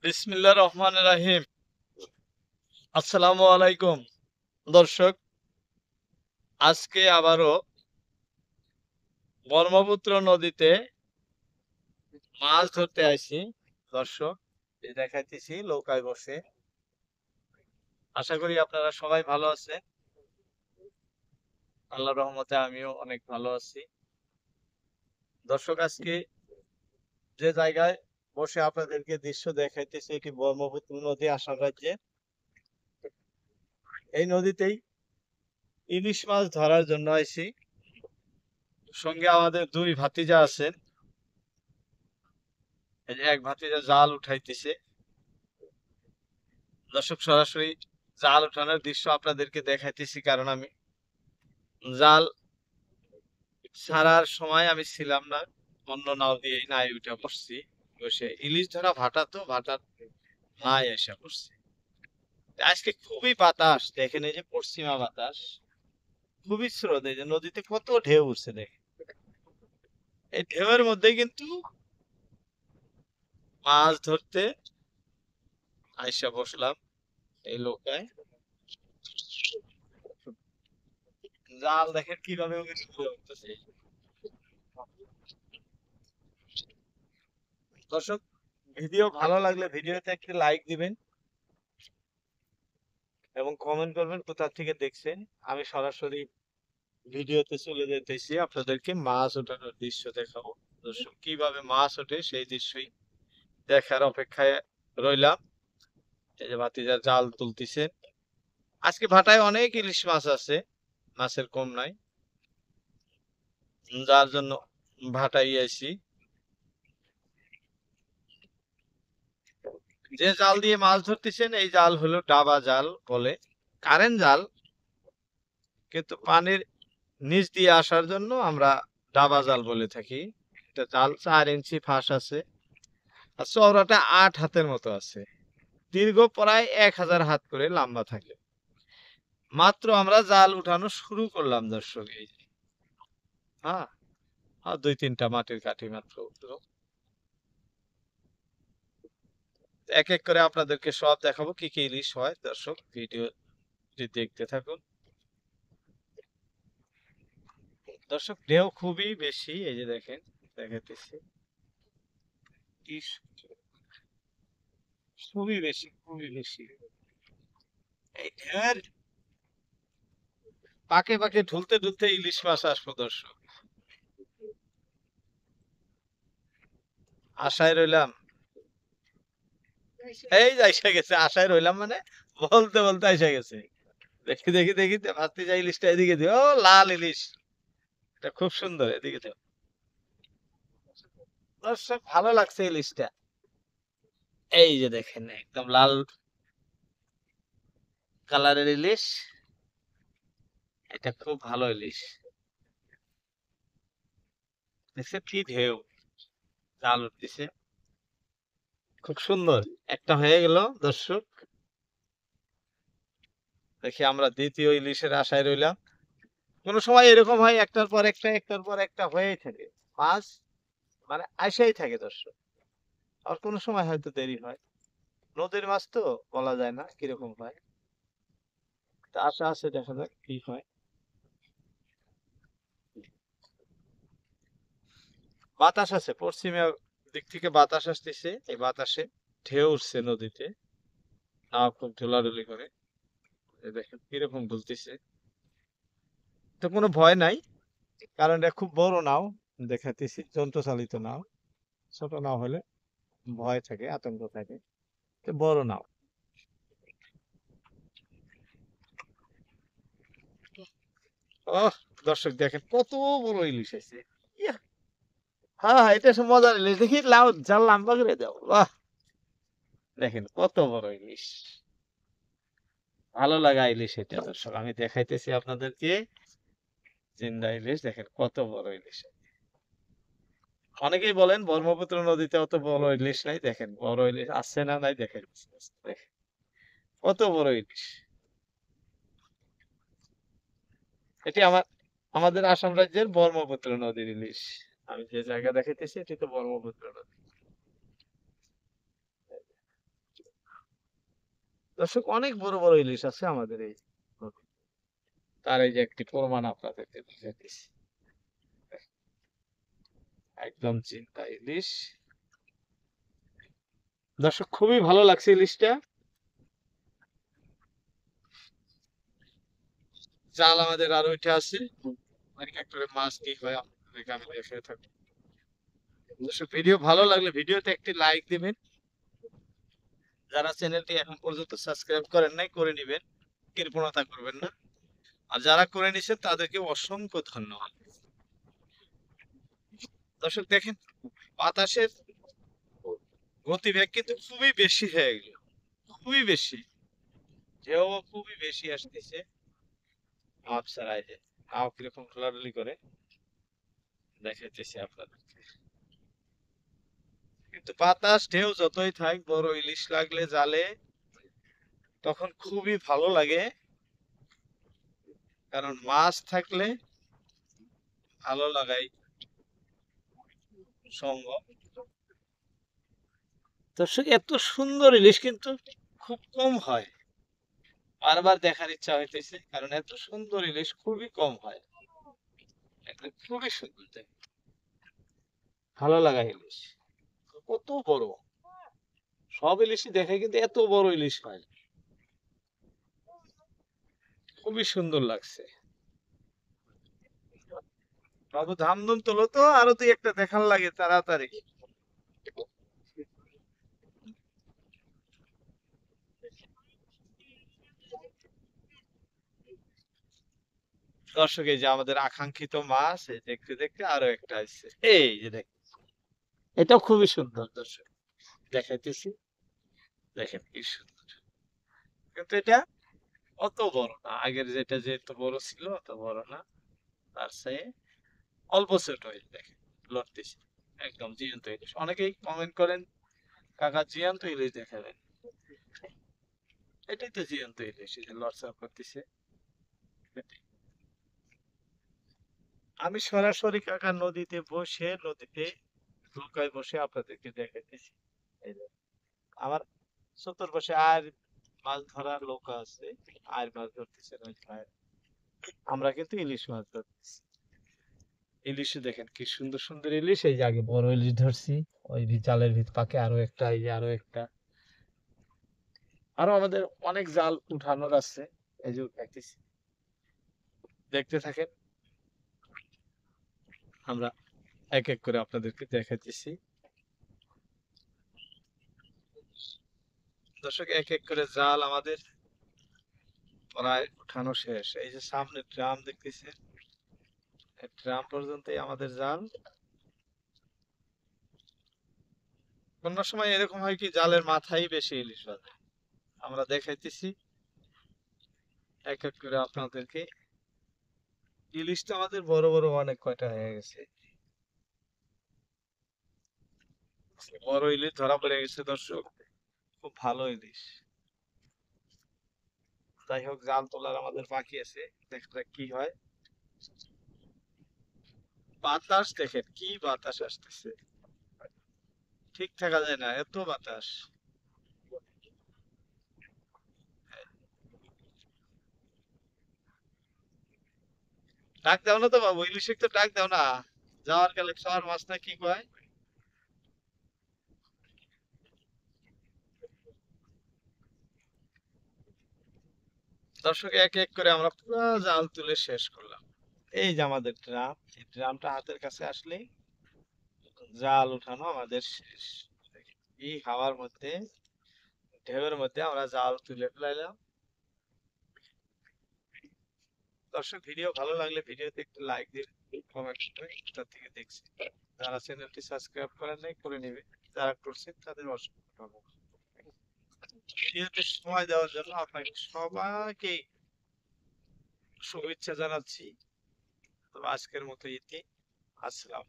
বিসমিল্লাহির রহমানির রহিম। আসসালামু আলাইকুম দর্শক। আজকে আবারও ব্রহ্মপুত্র নদীতে মাছ ধরতে আইছি দর্শক। এই দেখাইতেছি নৌকায় বসে। আশা করি আপনারা সবাই ভালো আছেন। আল্লাহর রহমতে আমিও অনেক ভালো আছি। দর্শক, আজকে যে জায়গায় বসে আপনাদেরকে দৃশ্য দেখাইতেছি এটি ব্রহ্মপুত্র নদী, আসাম রাজ্যে। এই নদীতেই ইলিশ মাছ ধরার জন্য আইছি। সঙ্গে আমাদের দুই ভাতিজা আছেন। এই যে এক ভাতিজা জাল উঠাইতেছে। দর্শক, সরাসরি জাল উঠানোর দৃশ্য আপনাদেরকে দেখাইতেছি, কারণ আমি জাল ছাড়ার সময় আমি ছিলাম না, অন্য নাও দিয়ে নাই উঠে পড়ছি। বসে ইলিশ ধরা ভাটা, তো ভাটার নাই এসে পড়ছি। আজকে খুবই বাতাস, দেখেন এই যে পশ্চিমা বাতাস, খুবই স্রোত। এই যে নদীতে কত ঢেউ উঠছে দেখেন। এই ঢেউয়ের মধ্যে কিন্তু মাছ ধরতে আইসা বসলাম এই নৌকায়। জাল দেখেন কিভাবে উঠতেছে। দর্শক, ভিডিও ভালো লাগলে ভিডিওতে একটি লাইক দিবেন এবং কমেন্ট করবেন কোথা থেকে দেখছেন। আমি সরাসরি ভিডিওতে চলে যেতেছি, আপনাদেরকে মাছ ওঠানোর দৃশ্য দেখাবো। দর্শক, কিভাবে মাছ ওঠে সেই দৃশ্যই দেখার অপেক্ষায় রইলাম। এই যে ভাতিজা জাল তুলতেছে। আজকে ভাটায় অনেক ইলিশ মাছ আছে, মাছের কম নাই, যার জন্য ভাটাই আইছি। যে জাল দিয়ে মাছ ধরতেছেন এই জাল হলো ডাবা জাল বলে, কারেন্ট জাল, কিন্তু পানির নিচ দিয়ে আসার জন্য আমরা ডাবা জাল বলে থাকি। এটা জাল 4 ইঞ্চি ফাঁস আছে, আর চওড়াটা 8 হাতের মতো আছে। দীর্ঘ প্রায় 1000 হাত করে লম্বা থাকে। মাত্র আমরা জাল উঠানো শুরু করলাম দর্শক। এই যে, হ্যাঁ, আর 2-3টা মাটির কাঠি মাত্র উঠলো। এক এক করে আপনাদেরকে সব দেখাবো কি কি ইলিশ হয়। দর্শক, ভিডিওটি দেখতে থাকুন। দর্শক, ঢেউ খুবই বেশি, এই যে দেখেন দেখাতেছি। ইস, খুবই বেশি, খুবই বেশি। এই ঢেউয়ের পাকে পাকে ঢুলতে ঢুলতে ইলিশ মাছ আসবো দর্শক। আশায় রইলাম। এই যে আইসা গেছে, আশায় রইলাম মানে বলতে বলতে আইসা গেছে। দেখি দেখি দেখি, ভাবতে যাই ইলিশটা এদিকে দিও, ও লাল ইলিশ, এটা খুব সুন্দর, এদিকে দিও। দর্শক, ভালো লাগছে ইলিশটা। এই যে দেখেন একদম লাল কালারের ইলিশ, এটা খুব ভালো ইলিশ। দেখছেন কি ঢেউ, জাল উঠতেছে, খুব সুন্দর। একটা হয়ে গেল দর্শক। দেখি আমরা দ্বিতীয় ইলিশের আশায় রইলাম। কোন সময় এরকম হয়, একটার পর একটা, একটার পর একটা হয়েই থাকে মাছ, মানে আইসাই থাকে দর্শক। আর কোন সময় হয়তো দেরি হয়, নদীর মাছ তো বলা যায় না কিরকম হয়। তা আশা আছে, দেখা যাক কি হয়। বাতাস আছে, পশ্চিমা দিক থেকে বাতাস আসতেছে, এই বাতাসে ঢেউ উঠছে নদীতে, নাও খুব ঢোলাঢুলি করে। এই দেখেন কিরকম দুলতেছে। তো কোনো ভয় নাই, কারণ এটা খুব বড় নাও, দেখাতেছি যন্ত্র চালিত নাও। ছোট নাও হলে ভয় থাকে, আতঙ্ক থাকে, তো বড় নাও। ওহ, দর্শক দেখেন কত বড় ইলিশ আছে। ইয়া, হ্যাঁ হ্যাঁ, এটা সব মজার ইলিশ। দেখি লাউ জাল লম্বা করে দাও, বাহ, দেখেন কত বড় ইলিশ। ভালো লাগা ইলিশ এটা দর্শক, আমি দেখাইতেছি আপনাদেরকে। জিন্দা ইলিশ, দেখেন কত বড় ইলিশ। অনেকেই বলেন ব্রহ্মপুত্র নদীতে অত বড় ইলিশ নাই, দেখেন বড় ইলিশ আছে না নাই দেখেন। দেখেন কত বড় ইলিশ। এটি আমাদের আসাম রাজ্যের ব্রহ্মপুত্র নদীর ইলিশ। আমি যে জায়গা দেখাইতেছি এটি তো ব্রহ্মপুত্র নদী। দর্শক অনেক বড় বড় ইলিশ আছে আমাদের এই নদীতে। তার এই যে একটি প্রমাণ আপনাদেরকে দেখাইতেছি। একদম চিন্তা ইলিশ। দর্শক খুবই ভালো লাগছে ইলিশটা। জাল আমাদের আরো ওইটা আছে, অনেক একটা মাছ কি হয় আপনাদেরকে আমি দেখাই থাকবো। দর্শক ভিডিও ভালো লাগলে ভিডিওতে একটি লাইক দিবেন, যারা চ্যানেলটি এখন পর্যন্ত সাবস্ক্রাইব করেন নাই করে নিবেন, কৃপণতা করবেন না। আর যারা করে নিছেন তাদেরকে অসংখ্য ধন্যবাদ। দর্শক দেখেন বাতাসের গতিবেগ কিন্তু খুবই বেশি হয়ে গেল, খুবই বেশি, ঢেউ খুবই বেশি আসতেছে। আফসারা এই যে নাও কিরকম ঢোলাঢুলি করে দেখাইতেছি আপনাদেরকে। কিন্তু বাতাস ঢেউ যতই থাক, বড় ইলিশ লাগলে জালে তখন খুবই ভালো লাগে, কারণ মাছ থাকলে ভালো লাগাই সম্ভব। দর্শক এত সুন্দর ইলিশ কিন্তু খুব কম হয়, বারবার দেখার ইচ্ছা হইতেছে, কারণ এত সুন্দর ইলিশ খুবই কম হয়। একদম খুবই সুন্দর দেখতে, ভালো লাগা ইলিশ। কত বড়, সব ইলিশই দেখে কিন্তু এত বড় ইলিশ হয়, খুবই সুন্দর লাগছে। বাবু ধামধুম তোলো তো, আরো দুই একটা দেখার লাগে তাড়াতাড়ি। দর্শক এই যে আমাদের আকাঙ্ক্ষিত মাছ, এই দেখতে দেখতে আরো একটা আসছে, এই যে দেখ, এটাও খুবই সুন্দর। দর্শক দেখাইতেছি, দেখেন কি সুন্দর, কিন্তু এটা অত বড় না, আগের যেটা যেহেতু বড় ছিল অত বড় না, তার চেয়ে অল্প ছোট হয়ে দেখেন লড়তেছে। একদম জিয়ন্ত ইলিশ। অনেকেই কমেন্ট করেন কাকা জিয়ন্ত ইলিশ দেখাবেন, এটাই তো জিয়ন্ত ইলিশ, এই যে লড়চড় করতেছে। আমি সরাসরি কাকা নদীতে বসে, নদীতে নৌকায় বসে আপনাদেরকে দেখাইতেছি। এই যে আমার চতুর্পাশে আর মাছ ধরার নৌকা আছে, আর মাছ ধরতেছে ওই ভাই। আমরা কিন্তু ইলিশ মাছ ধরতেছি। ইলিশ দেখেন কি সুন্দর সুন্দর ইলিশ, এই যে আগে বড় ইলিশ ধরছি, ওই জালের ভিত পাকে আরো একটা, এই যে আরো একটা, আরো আমাদের অনেক জাল উঠানোর আছে, এই যে উঠাইতেছি, দেখতে থাকেন, আমরা এক এক করে আপনাদেরকে দেখাইতেছি। দর্শক এক এক করে জাল আমাদের প্রায় উঠানো শেষ। এই যে সামনে ড্রাম দেখতেছেন, এই ড্রাম পর্যন্তই আমাদের জাল। কোন সময় এরকম হয় কি জালের মাথায় বেশি ইলিশ বাঁধে, আমরা দেখাইতেছি এক এক করে আপনাদেরকে। ইলিশটা আমাদের বড় বড় অনেক কয়টা হয়ে গেছে, বড় ইলিশ ধরা পড়ে গেছে দর্শক, খুব ভালো ইলিশ। যাই হোক জাল তোলার আমাদের বাকি আছে, দেখা যাক কি হয়। বাতাস দেখেন কি বাতাস আসতেছে, ঠিক থাকা যায় না, এত বাতাস। ডাক দাও না তো বাবু, ইলিশ তো ডাক দাও না, যাওয়ার কালে খাওয়ার মাছ না কি কয়। দর্শক এক এক করে আমরা পুরো জাল তুলে শেষ করলাম। এই যে আমাদের ড্রাম, এই ড্রামটা হাতের কাছে আসলে জাল উঠানো আমাদের শেষ। এই হাওয়ার মধ্যে, ঢেউয়ের মধ্যে আমরা জাল তুলে ফেলাইলাম। দর্শক ভিডিও ভালো লাগলে ভিডিওতে একটু লাইক দিন, কমেন্ট করে কোথা থেকে দেখছি। যারা চ্যানেলটি সাবস্ক্রাইব করেন নাই করে নেবে, যারা করছেন তাদের অসংখ্য ধন্যবাদ। ভিডিওতে সময় দেওয়ার জন্য আপনাকে সবাইকে শুভেচ্ছা জানাচ্ছি। তো আজকের মতো ইতি, আসসালাম।